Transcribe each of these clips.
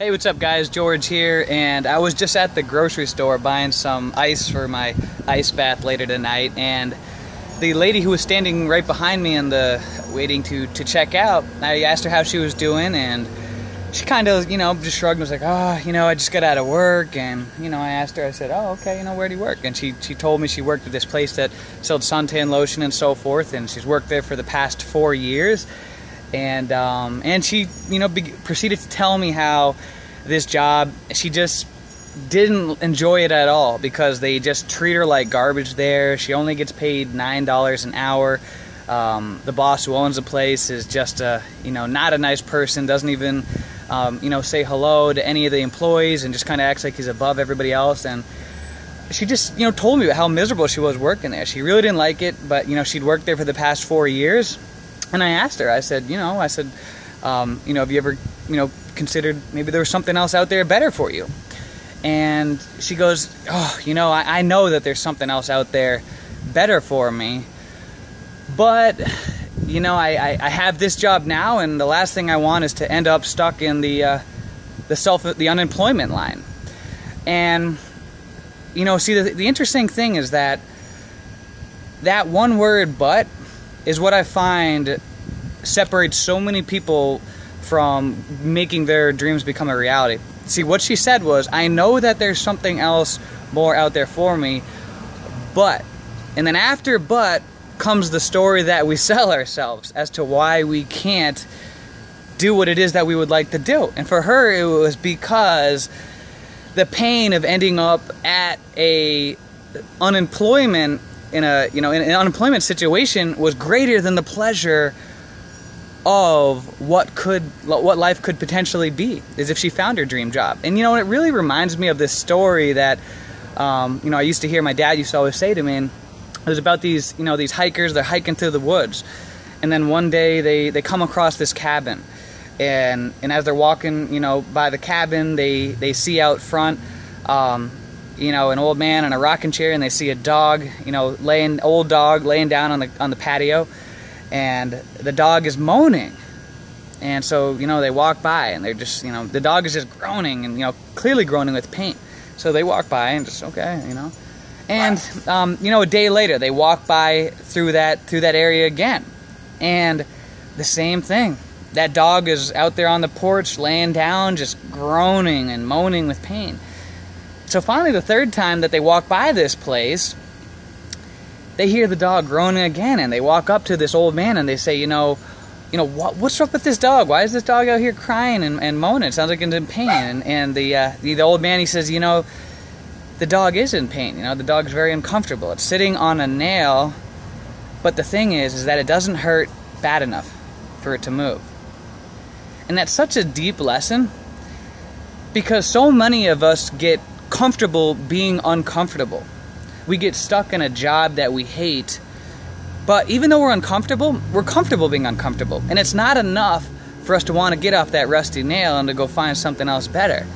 Hey, what's up guys? George here, and I was just at the grocery store buying some ice for my ice bath later tonight, and the lady who was standing right behind me in the waiting to check out, I asked her how she was doing, and she kind of, just shrugged and was like, I just got out of work, and, I asked her, I said, oh, okay, where do you work? And she told me she worked at this place that sold suntan lotion and so forth, and she's worked there for the past 4 years. And she, proceeded to tell me how this job, she just didn't enjoy it at all because they just treat her like garbage there. She only gets paid $9 an hour. The boss who owns the place is just not a nice person, doesn't even, say hello to any of the employees and just kind of acts like he's above everybody else. And she just, told me how miserable she was working there. She really didn't like it, but, she'd worked there for the past 4 years. And I asked her, I said, have you ever, considered maybe there was something else out there better for you? And she goes, I know that there's something else out there better for me, but, I have this job now, and the last thing I want is to end up stuck in the unemployment line. And, see, the interesting thing is that one word, but, is what I find separates so many people from making their dreams become a reality. See, what she said was, I know that there's something else more out there for me, but, and then after but comes the story that we sell ourselves as to why we can't do what it is that we would like to do. And for her, it was because the pain of ending up at an unemployment in an unemployment situation was greater than the pleasure of what life could potentially be, as if she found her dream job. And it really reminds me of this story that I used to hear my dad used to always say to me. And it was about these these hikers. They're hiking through the woods, and then one day they come across this cabin, and as they're walking by the cabin, they see out front an old man in a rocking chair, and they see a dog, old dog laying down on the patio, and the dog is moaning. And so, they walk by, and they're just, the dog is just groaning, and, clearly groaning with pain. So they walk by and just, okay, And, a day later, they walk by through that area again, and the same thing. That dog is out there on the porch, laying down, just groaning and moaning with pain. So finally, the third time that they walk by this place, they hear the dog groaning again, and they walk up to this old man and they say, what's up with this dog? Why is this dog out here crying and moaning? It sounds like it's in pain. And the old man, he says, the dog is in pain. The dog's very uncomfortable. It's sitting on a nail, but the thing is that it doesn't hurt bad enough for it to move. And that's such a deep lesson, because so many of us get comfortable being uncomfortable. We get stuck in a job that we hate, but even though we're comfortable being uncomfortable. And it's not enough for us to want to get off that rusty nail and to go find something else better.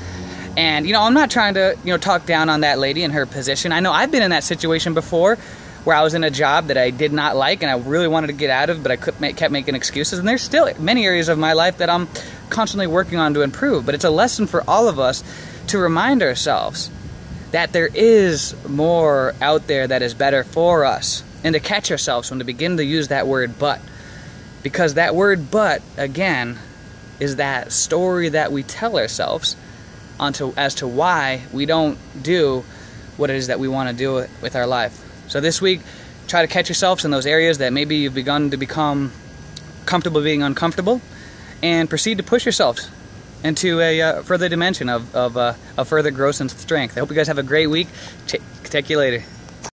And I'm not trying to talk down on that lady in her position. I know I've been in that situation before, where I was in a job that I did not like and I really wanted to get out of, but I kept making excuses. And there's still many areas of my life that I'm constantly working on to improve. But it's a lesson for all of us to remind ourselves that there is more out there that is better for us, and to catch ourselves when to begin to use that word but. Because that word but, again, is that story that we tell ourselves as to why we don't do what it is that we want to do with our life. So this week, try to catch yourselves in those areas that maybe you've begun to become comfortable being uncomfortable, and proceed to push yourselves into a further dimension of further growth and strength. I hope you guys have a great week. Take you later.